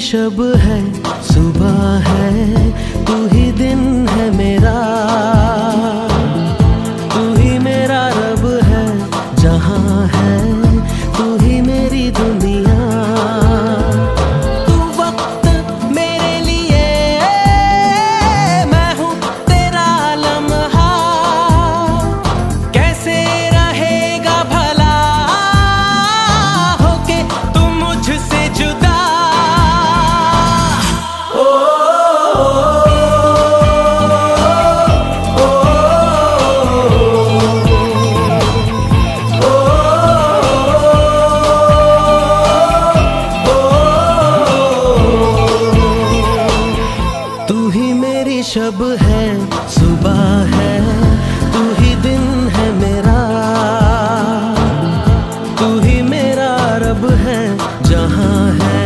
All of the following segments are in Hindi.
शब है, सुबह है, तू ही दिन है मेरा, तू ही मेरा रब है, जहां है तू ही मेरी दुनिया। तू वक्त मेरे लिए, मैं हूँ तेरा लम्हा, कैसे रहेगा भला होके तू मुझसे जुदा। शब है, सुबह है, तू ही दिन है मेरा, तू ही मेरा रब है, जहां है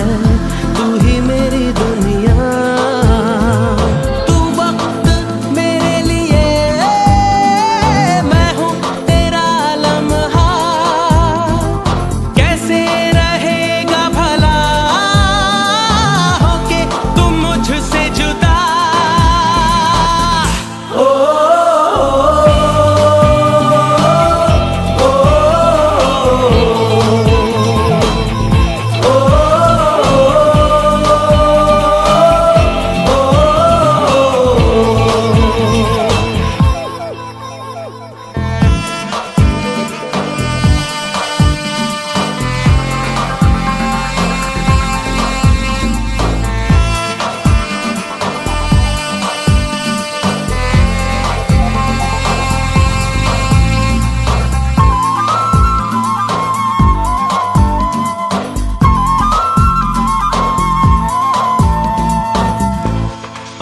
तू ही मेरी दुनिया। तू वक्त मेरे लिए, मैं हूँ तेरा लम्हा, कैसे रहेगा भला होके तू मुझसे जुदा।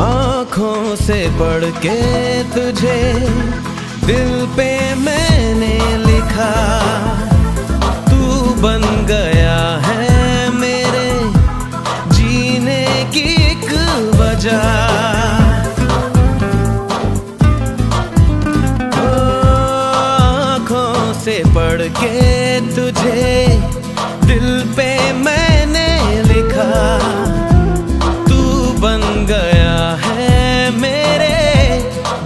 आँखों से पढ़ के तुझे दिल पे मैंने लिखा, तू बन गया है मेरे जीने की एक वजह। आँखों से पढ़ के तुझे दिल पे मैंने लिखा, तू बन गया है मेरे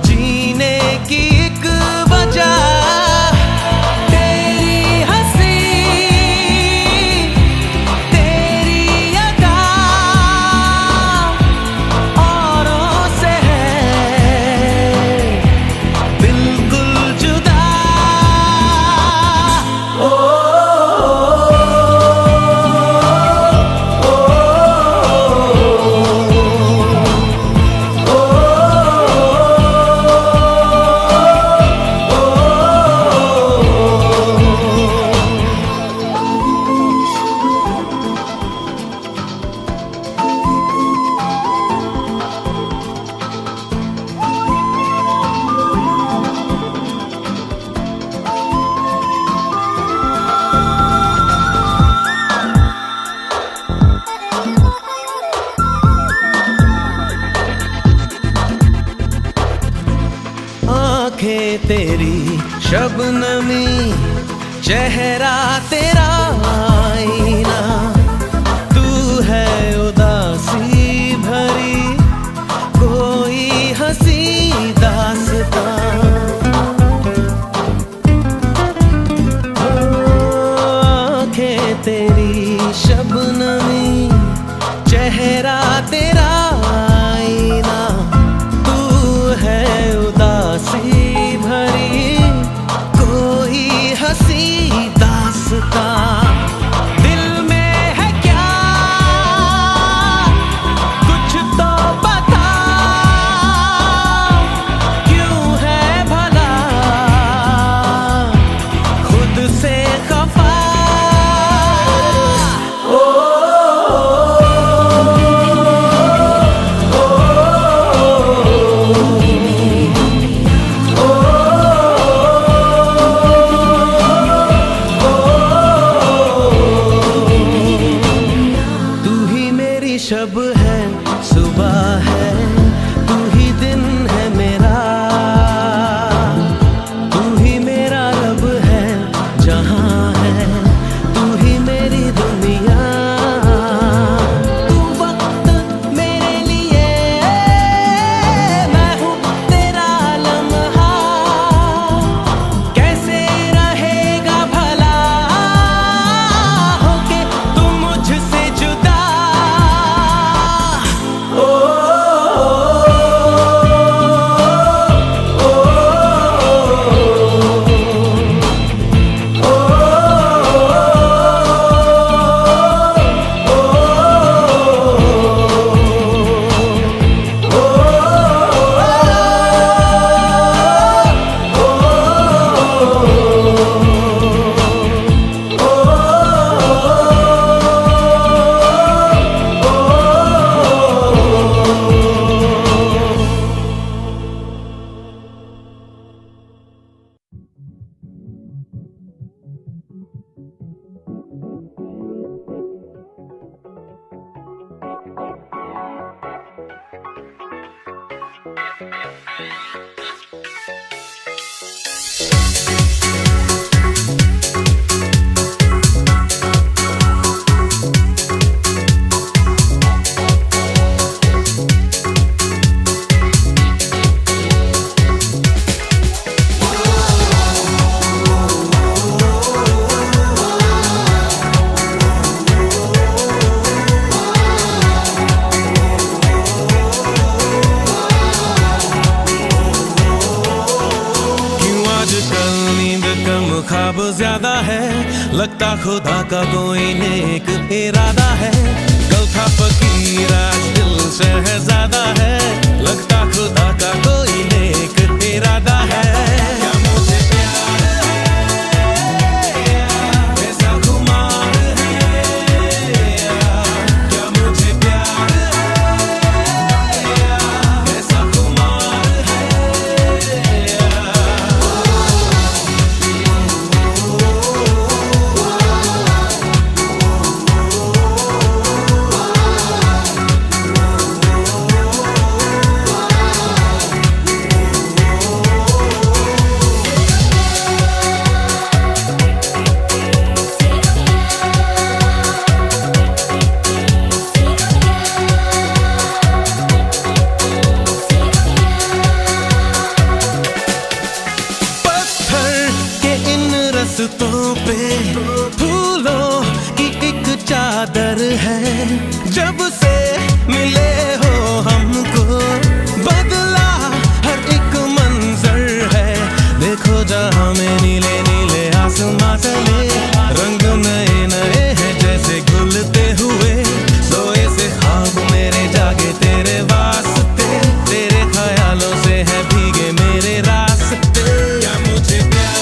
जीने की एक वजह। तेरी हंसी, तेरी अदा औरों से है बिल्कुल जुदा। आँखें तेरी शबनमी, चेहरा तेरा आईना, तू है उदासी भरी कोई हंसी दास्तां। आँखें तेरी शबनमी, चेहरा तेरा आईना, तू है उदासी भरी कोई हंसी दास्तां। ख्वाब ज्यादा है, लगता खुदा का कोई नेक इरादा है। कल था फकीर आज दिल शहजादा है, लगता खुदा का कोई नेक इरादा है। क्या मुझे प्यार है, ऐसा खुमार है, क्या मुझे प्यार है, ऐसा खुमार है। रास्तों पे फूलों की एक चादर है, जब से मिले हो हमको बदला हर एक मंजर है। देखो जहाँ में नीले नीले आसमां तले रंग नए नए हैं जैसे घुलते हुए। सोए से ख्वाब मेरे जागे तेरे वास्ते, तेरे ख्यालों से है भीगे मेरे रास्ते। क्या मुझे प्यार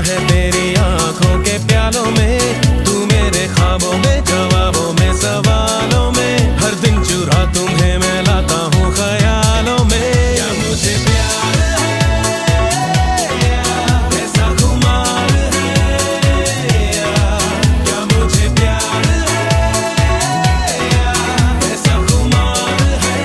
है तेरी आंखों के प्यालों में, तू मेरे ख्वाबों में जवाबों में सवालों में, हर दिन चुरा तुम्हें मैं लाता हूँ ख्यालों में। क्या मुझे प्यार है, ऐसा खुमार है, क्या मुझे प्यार है, ऐसा खुमार है।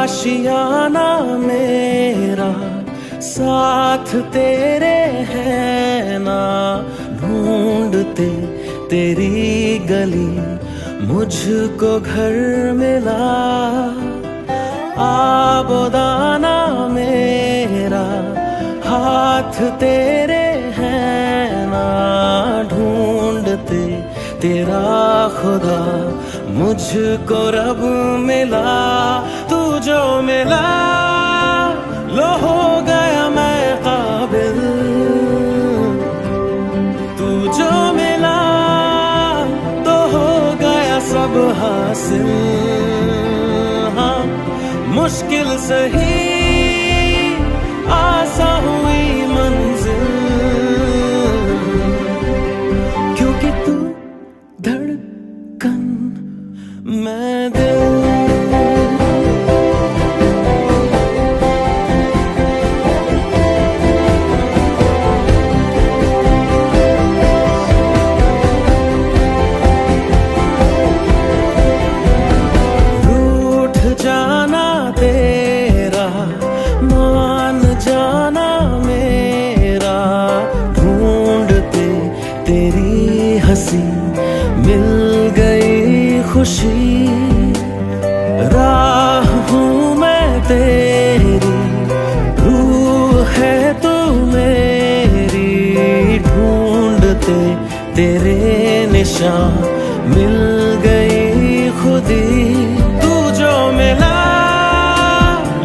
आशियाना मेरा साथ तेरे है ना, ढूंढते तेरी गली मुझको घर मिला। आबोदाना मेरा हाथ तेरे है ना, ढूंढते तेरा खुदा मुझको रब मिला, तू जो मिला लो हो गया मैं काबिल। तू जो मिला तो हो गया सब हासिल। हाँ मुश्किल सही आसा हुई मंजिल, क्योंकि तू धड़कन मैं दिल। रूठ जाना तेरा, मान जाना मेरा, ढूंढते तेरी हंसी मिल गई खुशी। राह हूँ मैं तेरी, रूह है तू मेरी, ढूंढते तेरे निशान मिल गई खुदी। तू जो मिला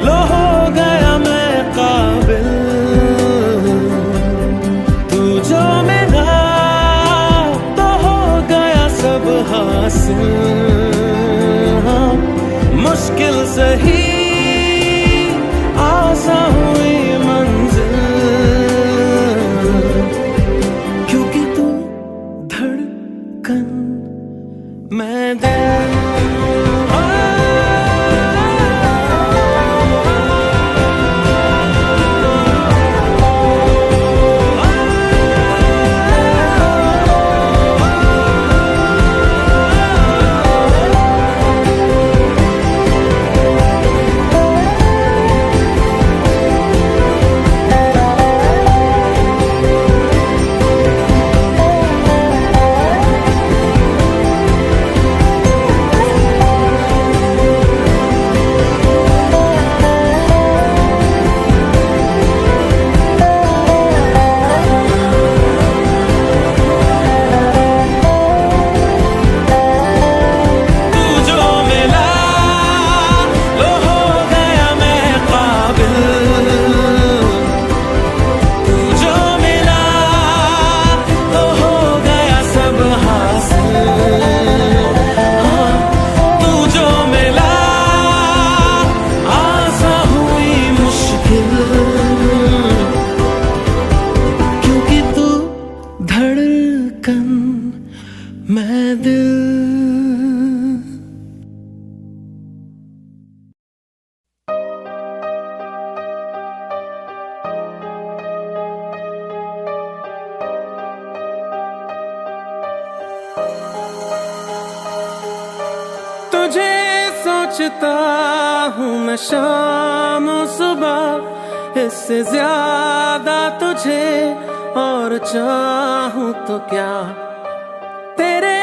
लो हो गया मैं काबिल। तू जो मिला तो हो गया सब हासिल। हाँ मुश्किल सही आसा हुई मंजिल, क्योंकि तू धड़कन मैं दिल। मैं दिल। तुझे सोचता हूँ मैं शाम सुबह, इससे ज्यादा तुझे और चाहूँ तो क्या। तेरे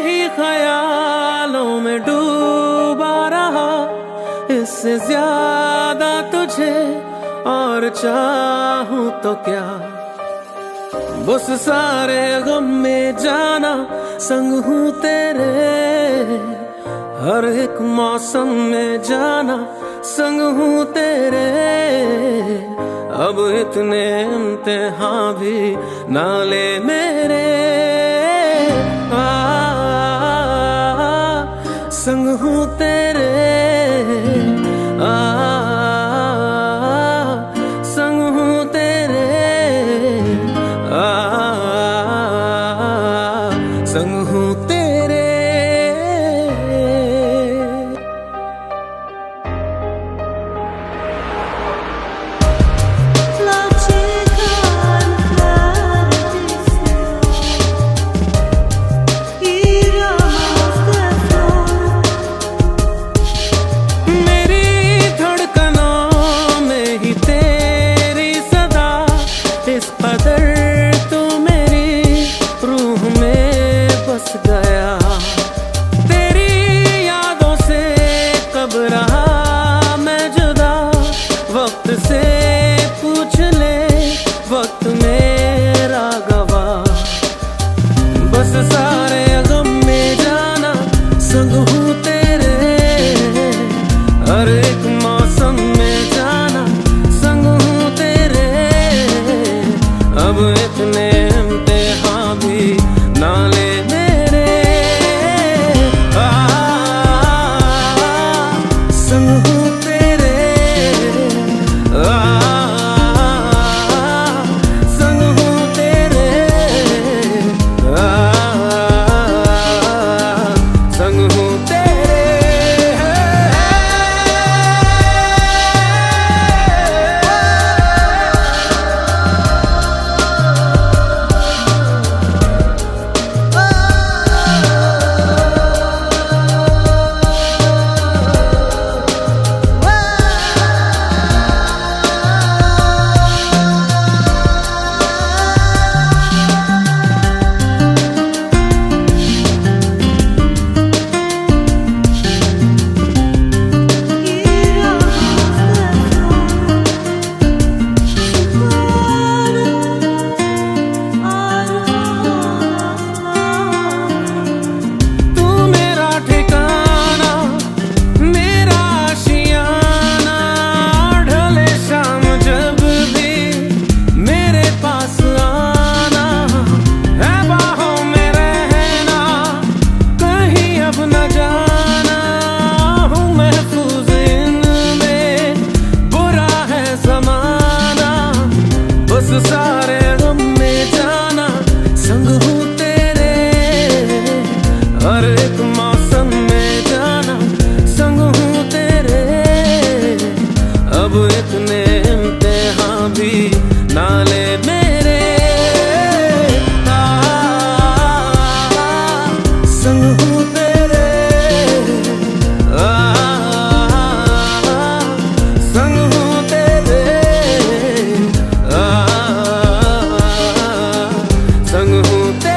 ही ख्यालों में डूबा रहा, इससे ज्यादा तुझे और चाहूँ तो क्या। बस सारे गम में जाना संग हूँ तेरे, हर एक मौसम में जाना संग हूँ तेरे। अब इतने इम्तिहान भी ना ले मेरे, संग हूँ तेरे, संग हूँ तेरे, संग हूँ तेरे। अब इतने इम्तिहान भी ना ले मेरे। संग हूँ तेरे, संग हूँ तेरे, संग हूँ तेरे। सारे गम में जाना संग हूँ तेरे, हर एक मौसम में जाना संग हूँ तेरे। अब इतने इम्तिहान भी ना ले मेरे। संग हूँ तेरे, संग हूँ तेरे, संग हूँ तेरे।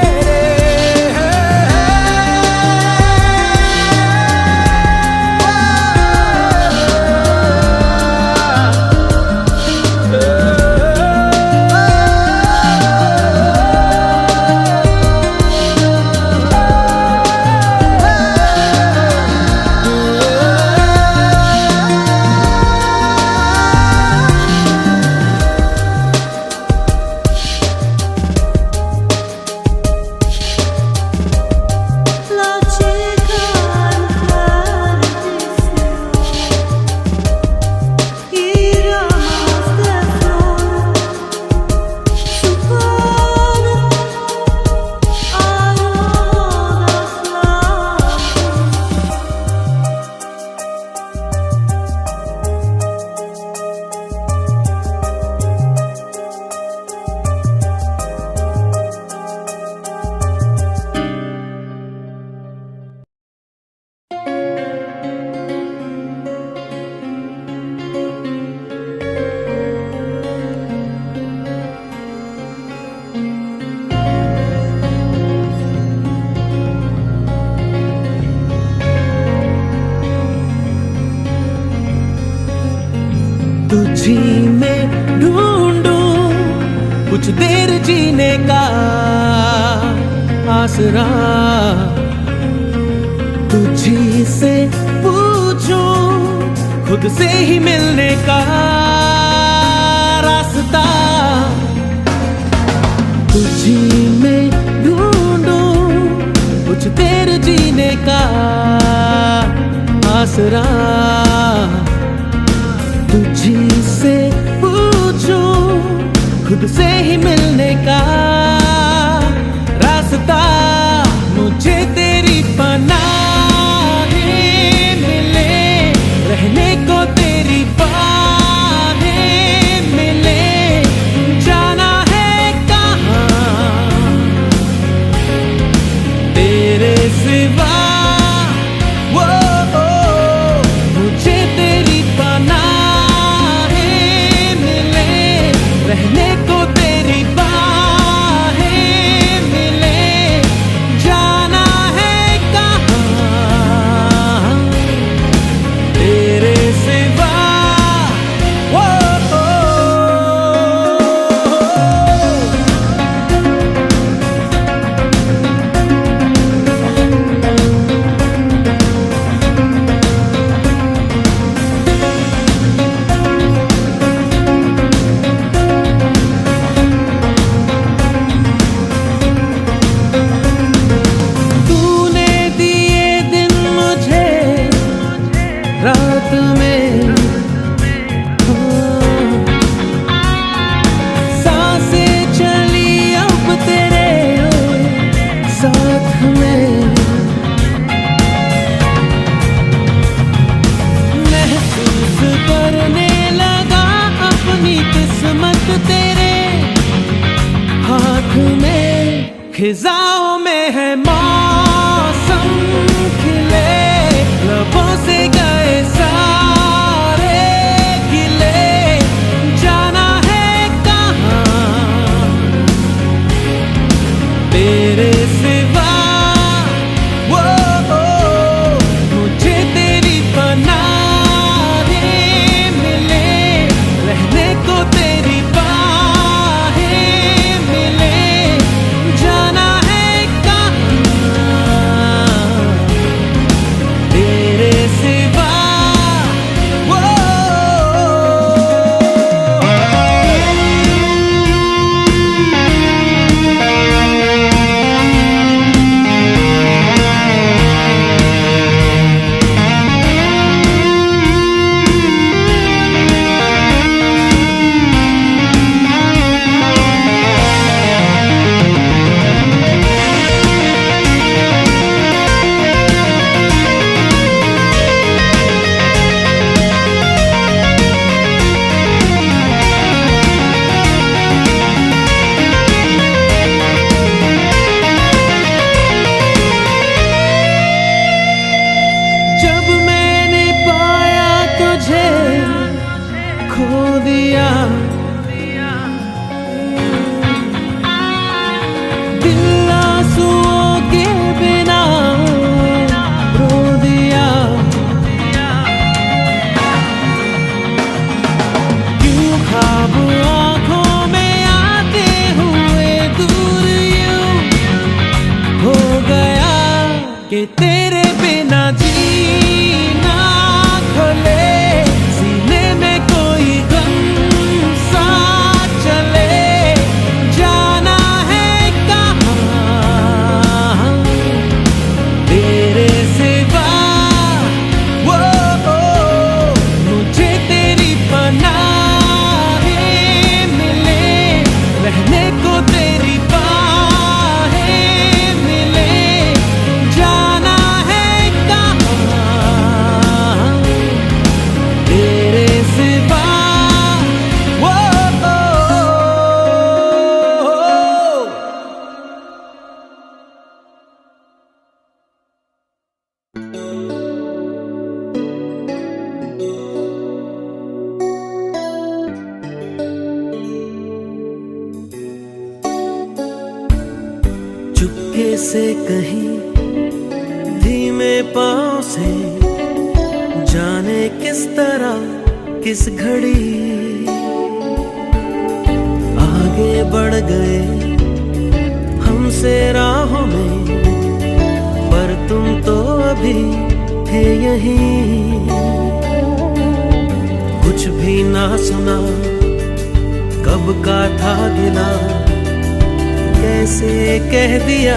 तुझी में ढूंढूं कुछ देर जीने का आसरा, तुझी से पूछूं खुद से ही मिलने का रास्ता। तुझी में ढूंढूं कुछ देर जीने का आसरा, तुझी से पूछूं खुद से ही मिलने का रास्ता। मुझे तेरी पनाह मिले, रहने को तेरी बाहें मिले। जाना है कहाँ तेरे सिवा, मुझे तेरी पनाह रहने को तेरी बाहें मिले। खिजाओं में है मौसम खिले, लबों से गए सारे गिले, जाना है कहाँ तेरे सिवा। वो मुझे तेरी पनाह मिले, रहने को तेरी बाहें मिले, जाना है कहाँ तेरे सिवा। वो जब मैंने पाया तुझे खो दिया, दिल आंसुओं के बिना रो दिया। क्यों ख्वाब आँखों में आते हुए दूर यूं हो गया कि तेरे बिना जीना खोले, सीने में कोई गम सा चले, जाना है कहाँ तेरे सिवा। वो मुझे तेरी पनाह मिले, रहने को तेरी बाहें मिले, जाना है कहाँ तेरे सिवा। वो चुपके से कहीं धीमे पाँव से, जाने किस तरह किस घड़ी आगे बढ़ गए हमसे राहों में, पर तुम तो अभी थे यहीं। कुछ भी ना सुना, कब का था गिला, कैसे कह दिया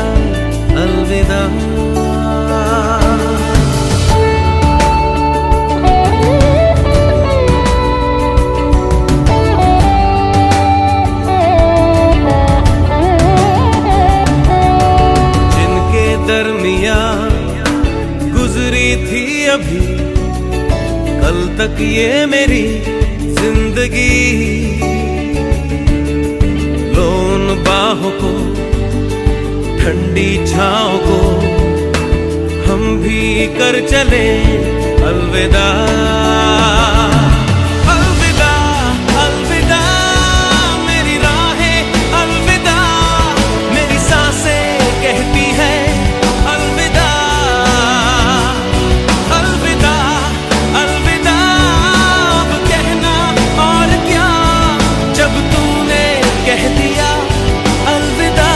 अलविदा। जिनके दरमिया गुजरी थी अभी कल तक ये मेरी जिंदगी, लो उन बाहों को, ठंडी छाँव को, हम भी कर चले अलविदा। अलविदा अलविदा मेरी राहें, अलविदा मेरी सांसें कहती है अलविदा। अलविदा अलविदा अब कहना और क्या, जब तूने कह दिया अलविदा।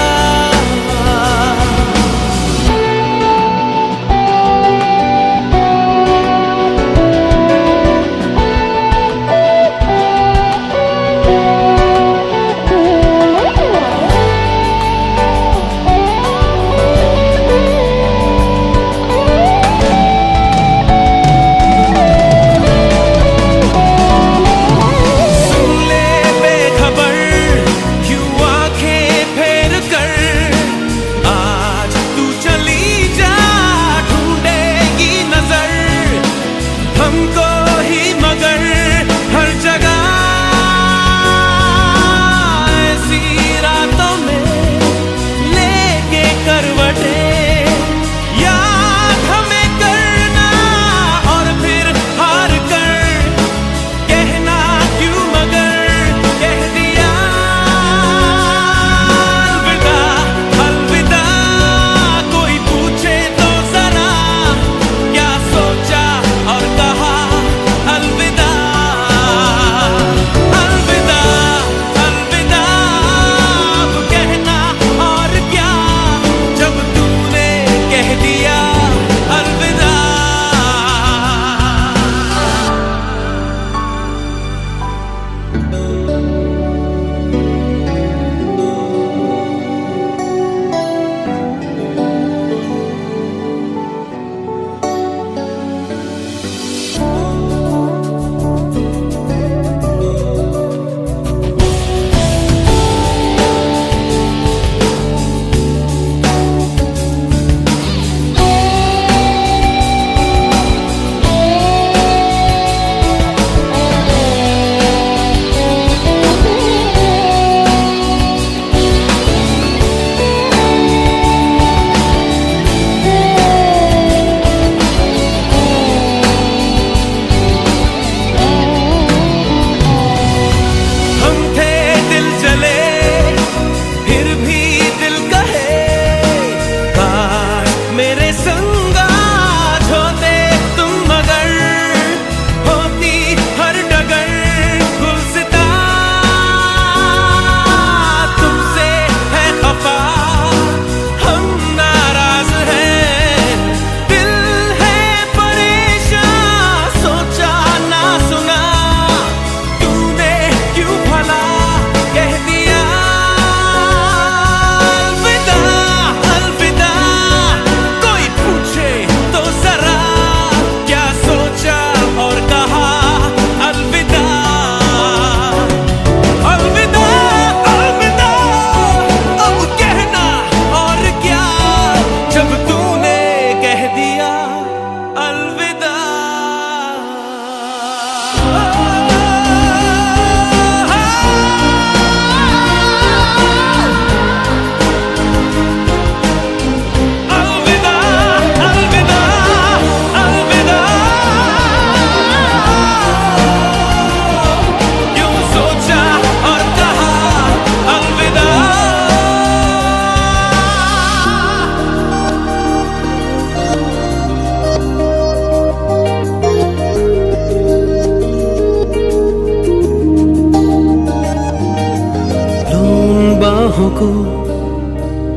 बाहों को,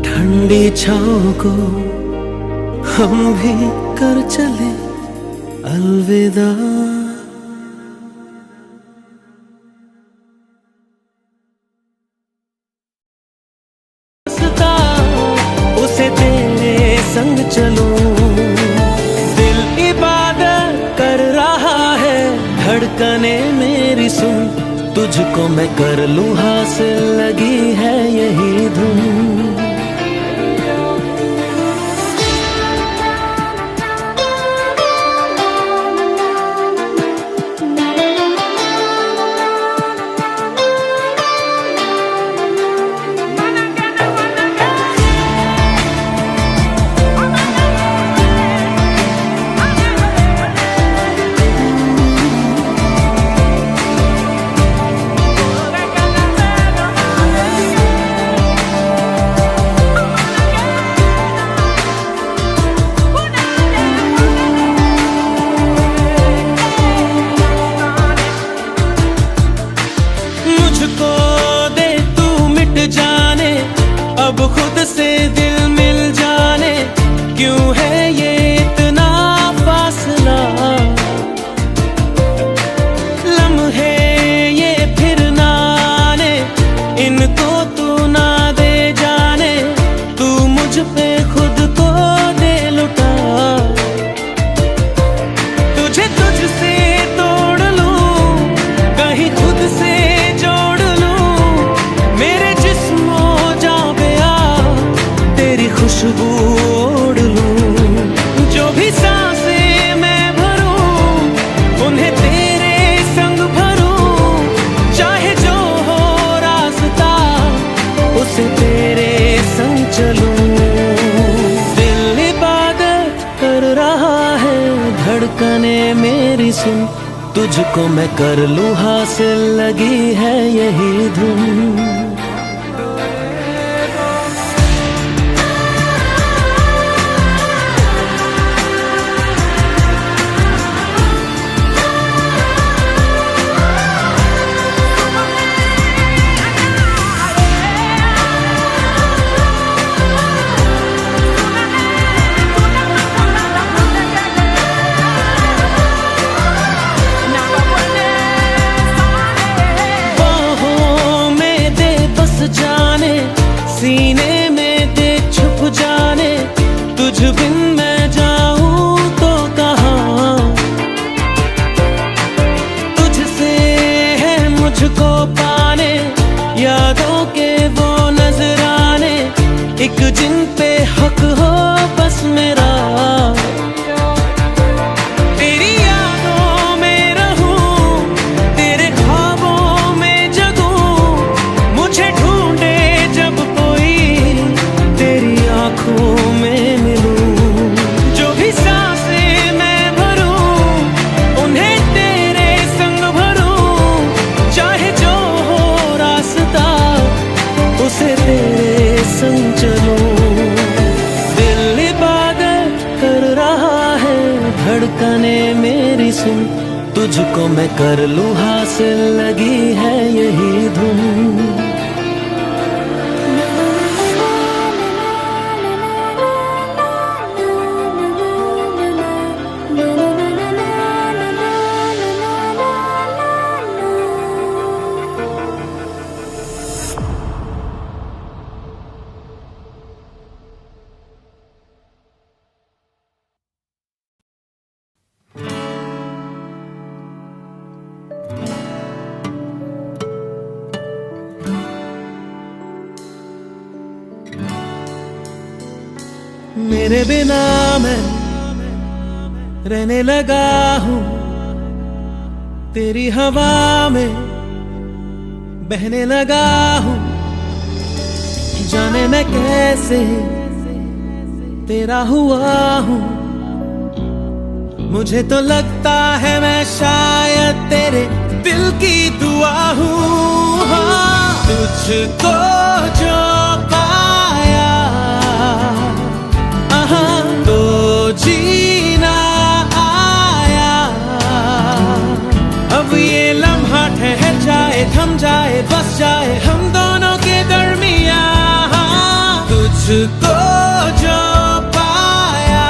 ठंडी छाँव को हम भी कर चले अलविदा। उसे तेरे संग चलूं, दिल इबादत कर रहा है, धड़कने मेरी सुन, तुझको मैं कर लूं हासिल, लगी है यही धुन। अब खुद से दिल मिल जाने, क्यों है ये इतना फासला, लम्हे ये फिर ना आने, इनको तू ना दे जाने, तू मुझ पे खुद को दे लुटा, तुझे तुझसे तोड़ लूं, कहीं खुद से जोड़ लूं, मेरे जिस्मों खुशबू ओढ़ लूं, जो भी सांसें मैं भरूं, उन्हें तेरे संग भरूं, चाहे जो हो रास्ता, उसे तेरे संग चलूं। दिल इबादत कर रहा है, धड़कने मेरी सुन, तुझको मैं कर लूं हासिल, लगी है यही धुन। जाने सीने में दे छुप जाने, तुझ बिन मैं जाऊं तो कहाँ, तुझसे है मुझको पाने, यादों के वो नजराने, एक जिन पे हक हो बस मेरा, तेरी यादों में रहूं, तेरे ख्वाबों में जगूं, मुझे ढूंढे जब कोई, तेरी आंखों में मिलूं, जो भी सांसें मैं भरूं, उन्हें तेरे संग भरूं, चाहे जो हो रास्ता, उसे तेरे संग चलूं। दिल इबादत कर रहा है, धड़कने मेरी सुन, तुझको मैं कर लूं हासिल, लगी है यही धुन। मेरे बिना मैं रहने लगा हूँ, तेरी हवा में बहने लगा हूँ, जाने मैं कैसे तेरा हुआ हूँ, मुझे तो लगता है मैं शायद तेरे दिल की दुआ हूँ। हाँ, तुझको जो पाया तो जीना आया, अब ये लम्हा ठहर जाए, थम जाए, बस जाए हम दोनों के दरमियाँ। तुझको जो पाया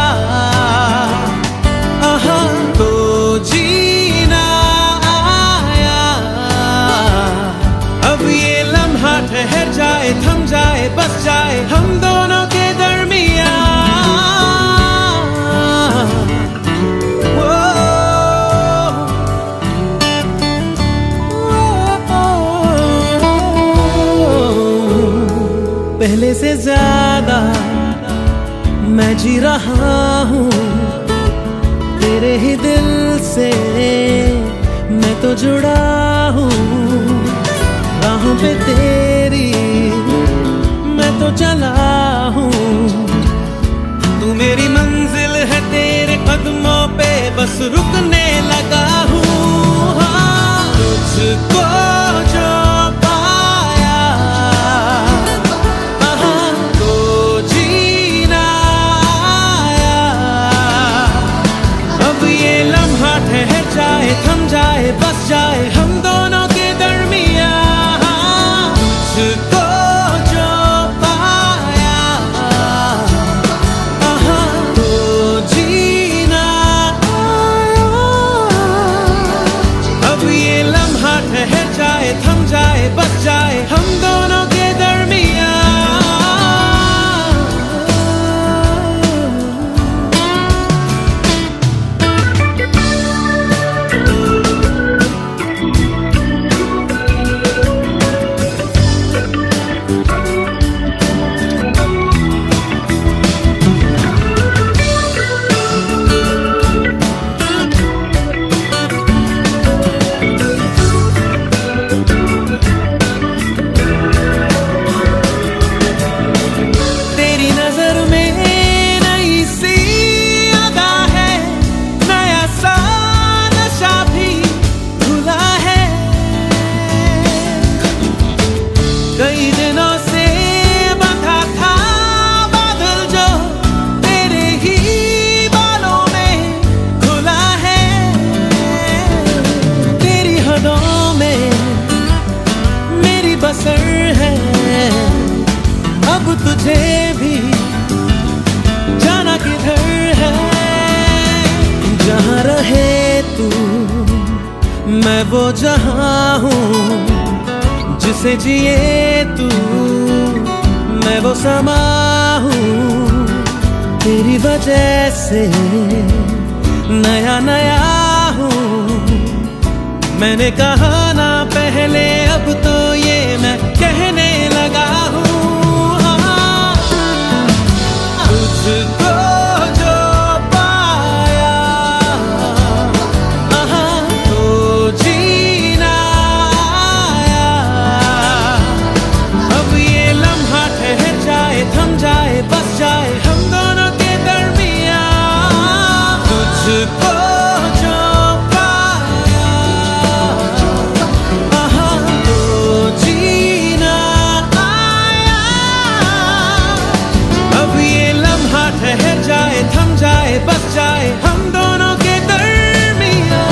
तो जीना आया। अब ये लम्हा ठहर जाए, थम जाए, बस जाए हम दोनों के दरमियां। पहले से ज्यादा मैं जी रहा हूँ तेरे ही दिल से, मैं तो जुड़ा हूँ राहों पे तेरी मैं तो चला हूँ। तू मेरी मंजिल है, तेरे कदमों पे बस रुकने लगा हूँ। हाँ, तुझको जो थम जाए, बस जाए हम दोनों के दरमियां। तुझको जो पाया तो जीना आया। अब ये लम्हा ठहर जाए, थम जाए, बस जाए हम दोनों के दरमियां। कई दिनों से बंधा था बादल जो तेरे ही बालों में खुला है। तेरी हदों में मेरी बसर है, अब तुझे भी जाना किधर है। जहाँ रहे तू मैं वो जहाँ हूँ, जिसे जिए तू मैं वो समा हूँ। तेरी वजह से नया नया हूँ। मैंने कहा ना पहले, अब तो ये मैं कहने लगा हूँ। तुझको जो पाया तो जीना आया। अब ये लम्हा ठहर जाए, थम जाए, बस जाए हम दोनों के दरमियां। तुझको जो पाया तो जीना आया। अब ये लम्हा ठहर जाए, थम जाए, बस जाए हम दोनों के दरमियां।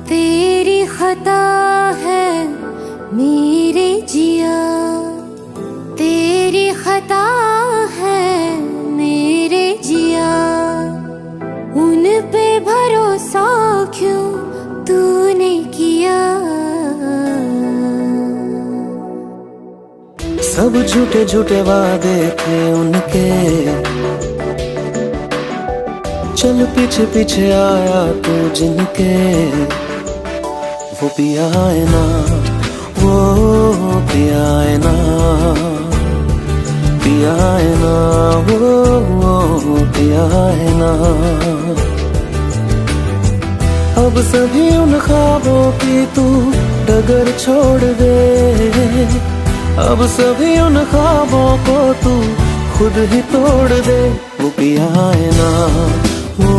तेरी खता है मेरे जिया, तेरी खता है मेरे जिया। उन पे भरोसा क्यों तूने किया। सब झूठे झूठे वादे थे उनके, चल पीछे पीछे आया तू जिनके। वो भी आए ना, वो भी आए ना, पिया है ना, वो पिया है ना। अब सभी उन ख्वाबों की तू डगर छोड़ दे, अब सभी उन ख्वाबों को तू खुद ही तोड़ दे। वो पिया है ना, वो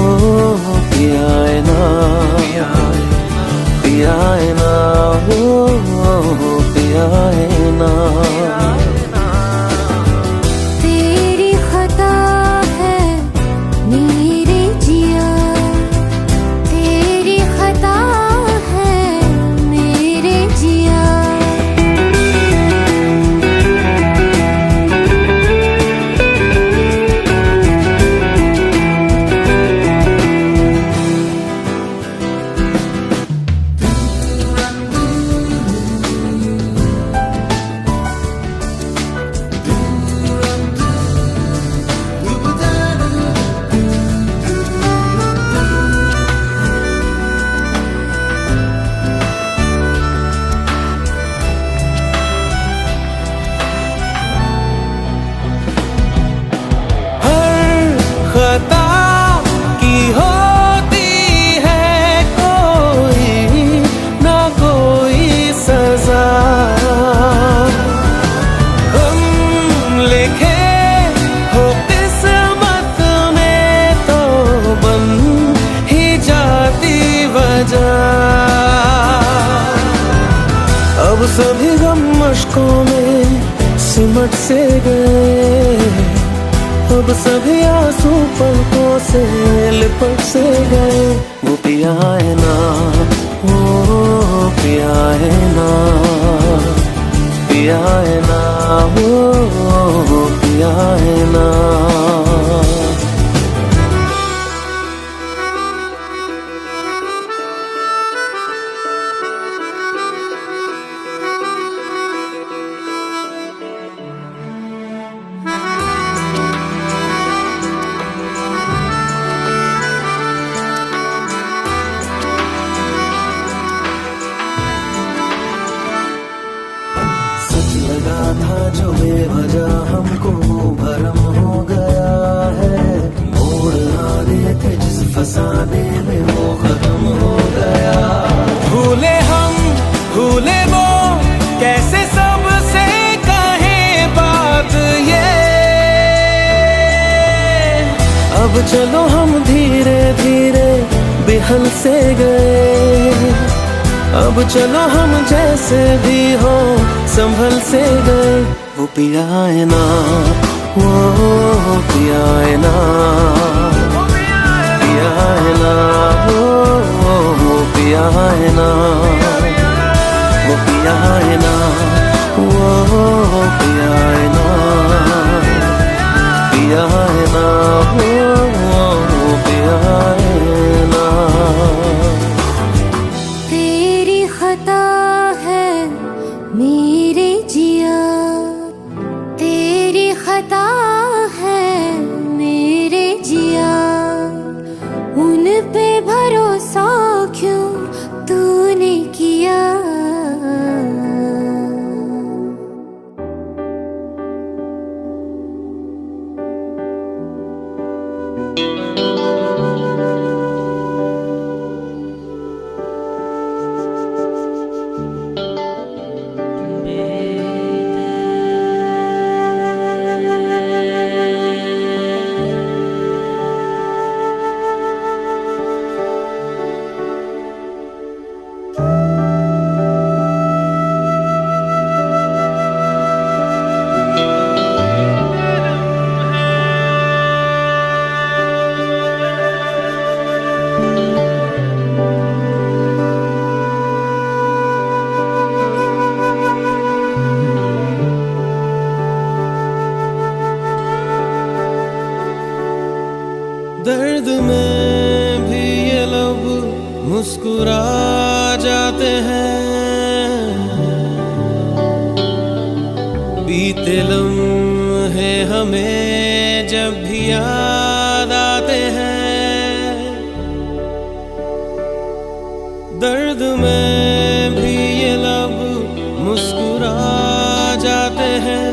पिया है ना, पिया है ना, वो पिया है ना। तेरी खता है मेरे जिया, तेरी खता है मेरे जिया। खता की होती है कोई ना कोई सजा, हम लिखे हो किस्मत में तो बन ही जाती वजह। अब सभी गम मुश्कों में सिमट से गए, अब सभी आंसू पलकों से लिपट से गए। वो पिया है ना, वो पिया है ना, पिया है ना, वो पिया है ना। लगा था जो बेवजह हमको भरम हो गया है, मोड़ आने थे जिस फसाने में वो खत्म हो गया। भूले हम भूले वो कैसे सबसे कहें बात ये, अब चलो हम धीरे धीरे बिहल से गए, अब चलो हम जैसे भी हो संभल से गए। वो पिया है ना, वो पिया है ना, पिया है ना, वो पिया है ना, वो पिया है ना, वो पिया है ना, पिया है ना, वो पिया है ना। खता है मेरे जिया, तेरी खता है मेरे जिया। उन पे भरोसा क्यों तूने किया, दर्द में भी ये लब मुस्कुरा जाते हैं, बीते लम्हे हमें जब भी याद आते हैं। दर्द में भी ये लब मुस्कुरा जाते हैं,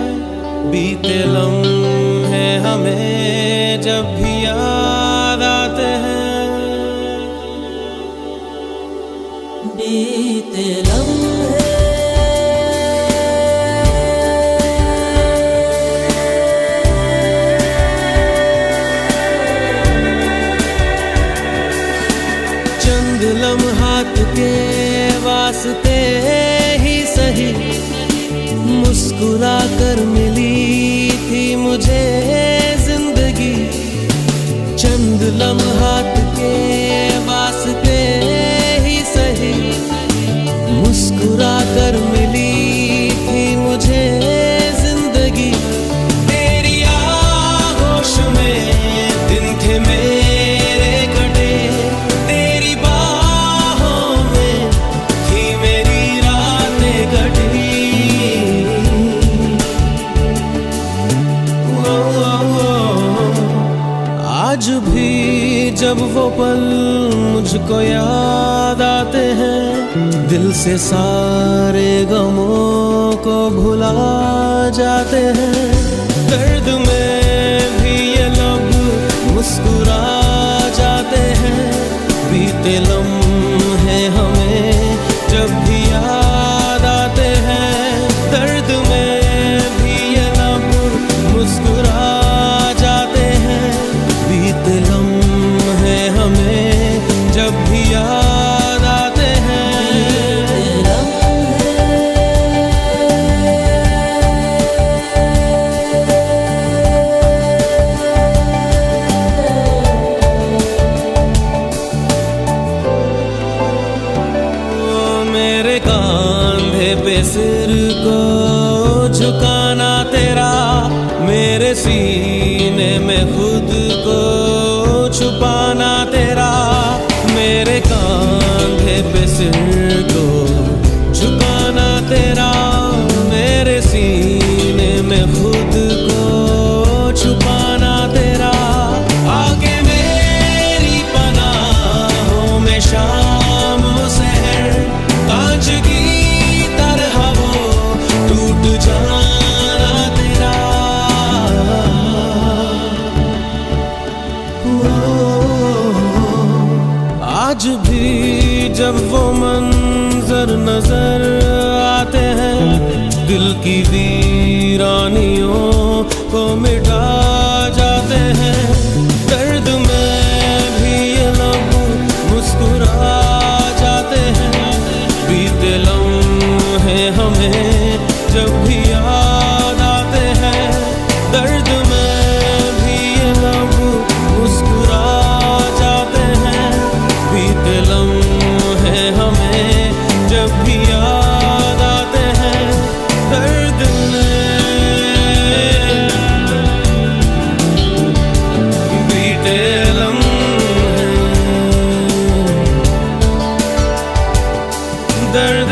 बीते लम्हे हमें जब भी याद आते हैं, बीते लम्हे चंद लम्हात के वास्ते ही सही मुस्कुरा कर मिली थी मुझे जिंदगी। चंद लम्हात के वास्ते ही सही मुस्कुरा कर मिली थी मुझे जिंदगी। तेरी आगोश में दिन थे मेरे कटे, तेरी बाहों में थी मेरी रातें कटी। आज भी जब वो पल मुझको याद आते हैं, दिल से सारे गमों को भुला जाते हैं। दर्द में भी ये लब मुस्कुरा जाते हैं, बीते लम्हे हमें जब भी याद आते हैं। दर्द में भी ये लब मुस्कुरा जाते हैं, बीते लम्हे हमें जब भी याद आते हैं। मेरे कांधे पे सिर को झुकाना तेरा, मेरे सीने में खुद को छुपाना तेरा। मेरे कांधे पे सिर को झुकाना तेरा, मेरे सीने में खुद को छुपाना तेरा। आगे मेरी पनाहों में शाम सहर, कांच की तरह वो टूट जाना तेरा। आज भी जब वो मंजर नजर आते हैं, दिल की वीरानियों को मिटा जाते हैं। दर्द में भी ये लब मुस्कुरा जाते हैं, बीते लम्हे हमें जब भी याद आते हैं। दर्द में भी ये लब मुस्कुरा जाते हैं, बीते लम्हे हमें जब भी याद आते हैं। दर्द में बीते लम्हे, दर्द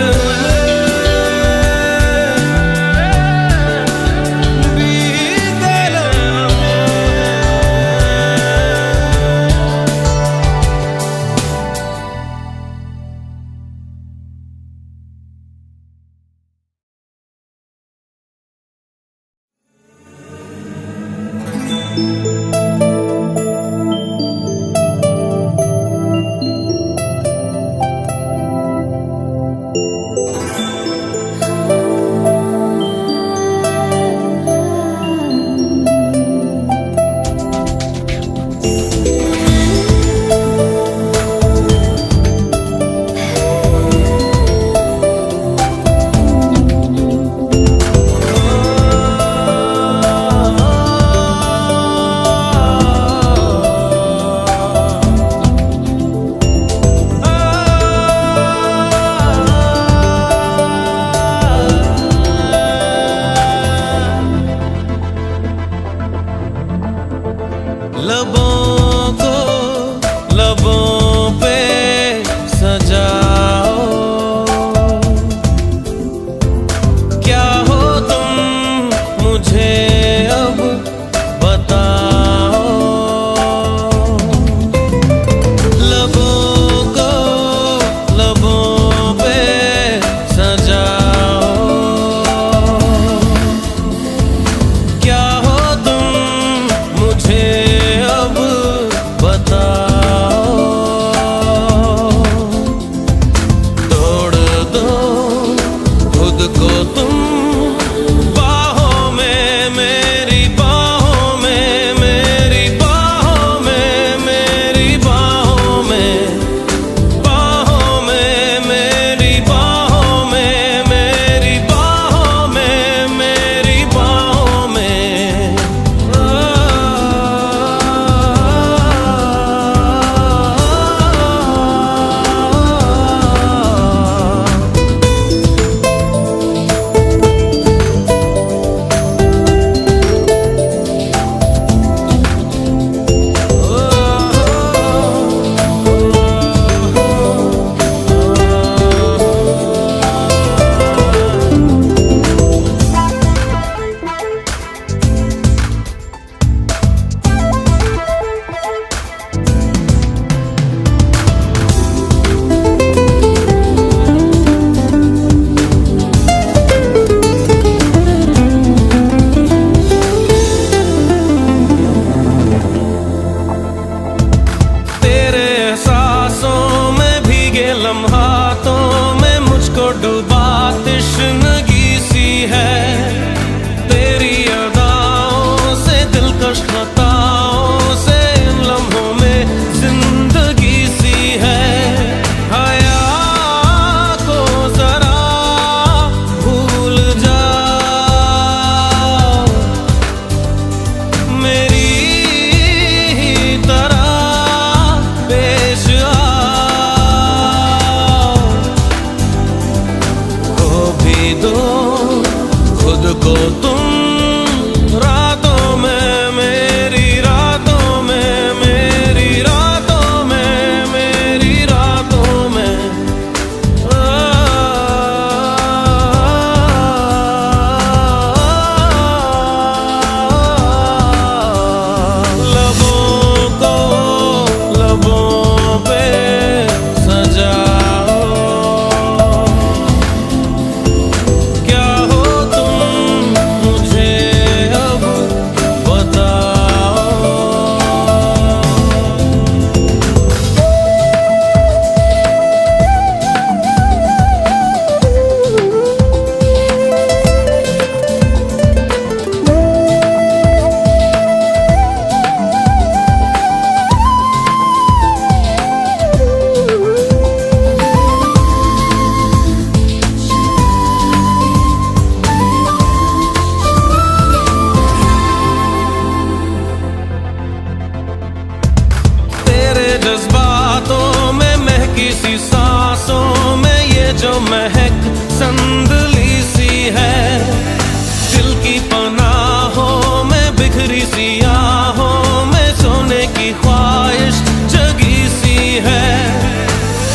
सी आहों में सोने की ख्वाहिश जगी सी है।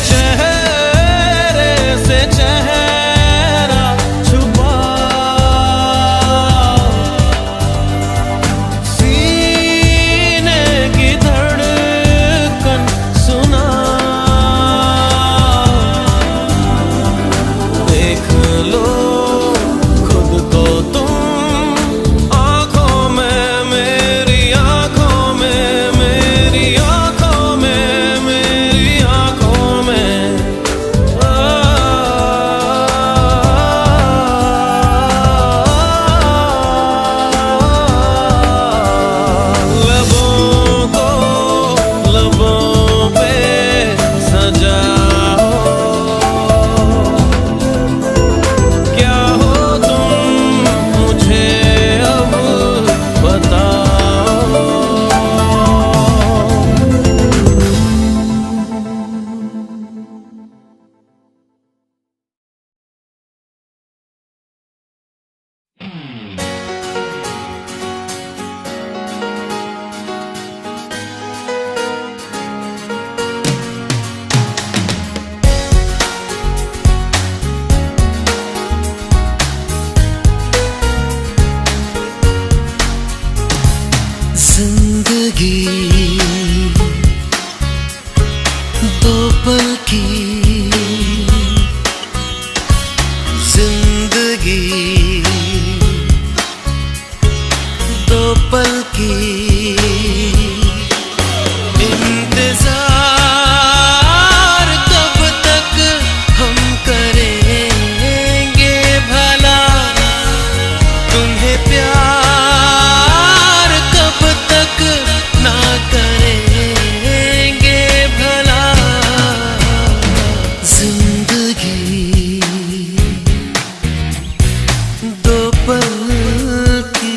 चेहरे से चेहरा छुपा, सीने की धड़कन सुना, देख लो खुद को तुम आंखों में, मेरी आंखों में, मेरी आंखों में, मेरी आंखों में। लबों को लबों पे सजाओ, क्या हो तुम मुझे अब बताओ। जिंदगी दो पल की, जिंदगी दो पल की, इंतजार कब तक हम करेंगे भला, तुम्हें प्यार कब तक ना करेंगे भला। जिंदगी दो पल की।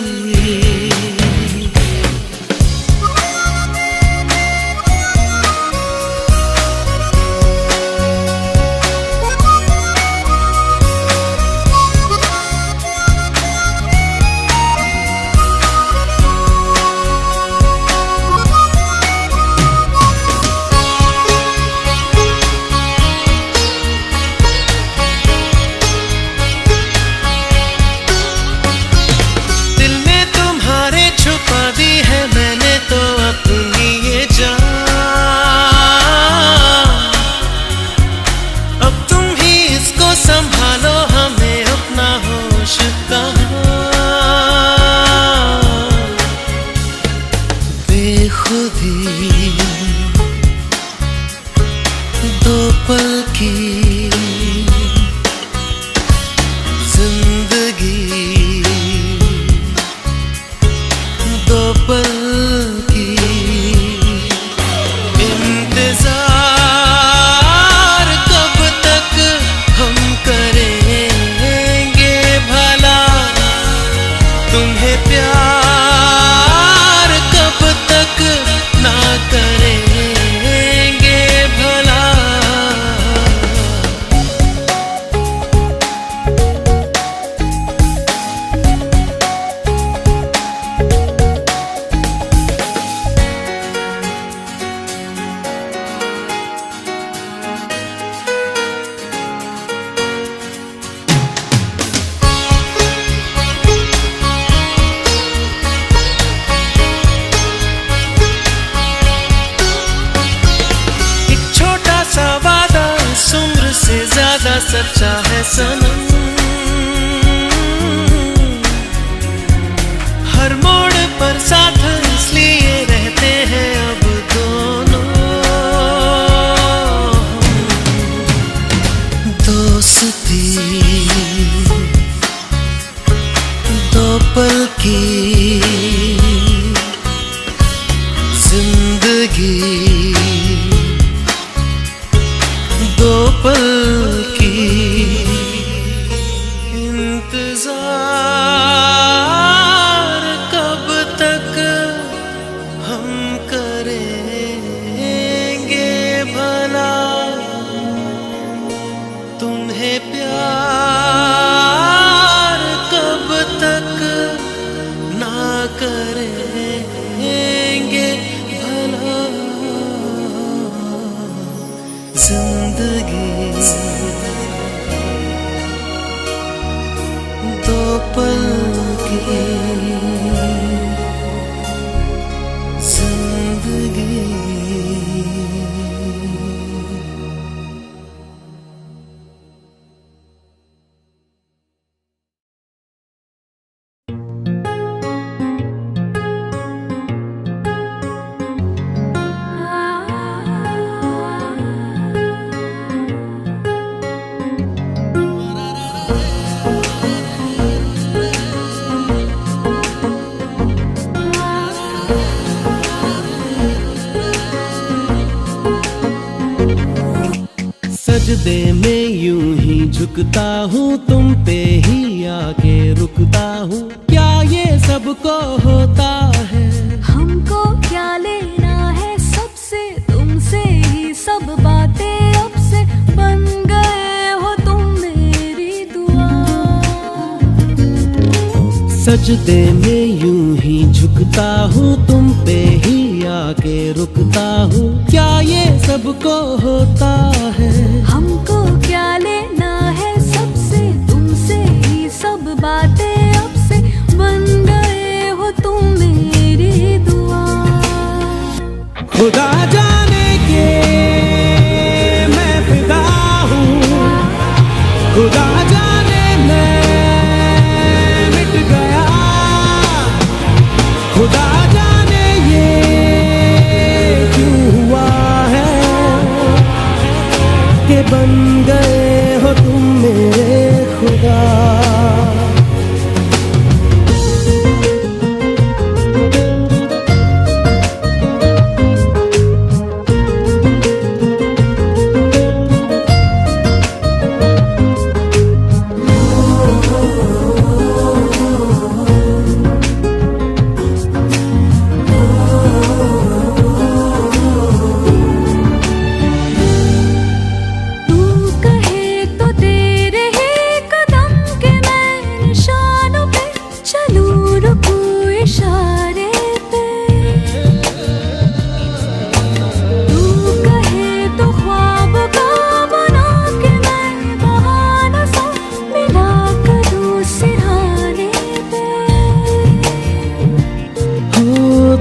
दिल में तुम्हारे छुपा दी है मैंने तो अपनी ये जान, अब तुम ही इसको संभालो, हमें अपना होश कहाँ। बेखुदी दो पल की, जिंदगी दो पल की, इंतजार कब तक हम करेंगे भला, तुम्हें प्यार कब तक ना करेंगे भला। एक छोटा सा वादा इस उम्र से ज्यादा सच्चा है सनम, हर मोड़ पर साथ इसलिए रहते हैं अब दोनों। दोस्ती दो पल की, जिंदगी दो पल की, इंतजार कब तक हम करेंगे भला, तुम्हें प्यार कब तक ना सजदे में यूं ही झुकता हूँ, तुम पे ही आके रुकता हूँ। क्या ये सबको होता है? हमको क्या लेना है सबसे, तुमसे ही सब बातें अब से बन गए हो तुम मेरी दुआ। सजदे में यूं ही झुकता हूँ, तुम पे ही आके रुकता हूँ। क्या ये सबको होता है? हमको क्या लेना है सबसे, तुमसे ही सब बातें अब से बन गए हो तुम मेरी दुआ। खुदा जाने के मैं फिदा हूँ, खुदा जाने मैं मिट गया। खुदा जाने ये क्यों हुआ है कि बन गए हो तुम मेरे खुदा।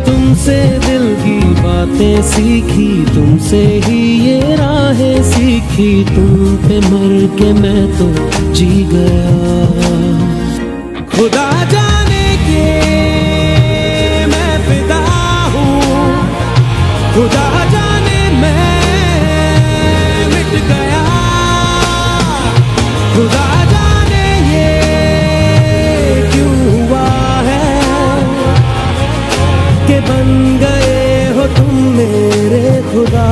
तुमसे दिल की बातें सीखी, तुमसे ही ये राहें सीखी। तुम पे मर के मैं तो जी गया। खुदा जाने के मैं फिदा हूँ, खुदा जाने मैं मिट गया। खुदा जाने ये क्यों हुआ है कि बन गए हो तुम मेरे खुदा।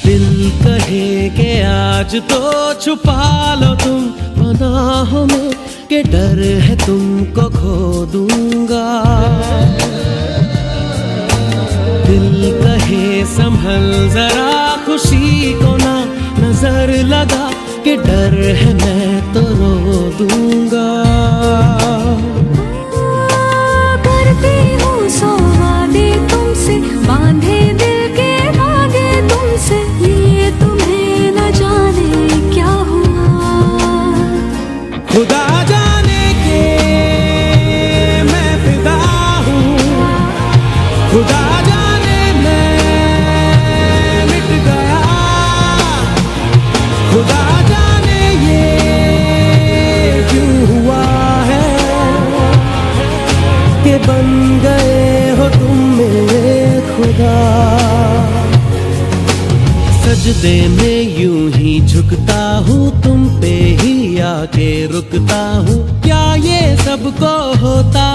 दिल कहे कि आज तो छुपा लो तुम पनाहों में, कि डर है तुमको खो दूंगा। दिल कहे संभल जरा खुशी को ना नजर लगा, कि डर है मैं तो रो दूंगा। करती हूँ सौ वादे तुमसे, बांधे दिल के धागे तुमसे, ये तुम्हें न जाने क्या हुआ। खुदा जाने के मैं फिदा हूँ, खुदा जाने मैं मिट गया। खुदा जाने ये क्यों हुआ है कि बन गए हो तुम मेरे खुदा। सजदे में यूं ही झुकता हूँ, तुम पे ही आके रुकता हूँ। क्या ये सबको होता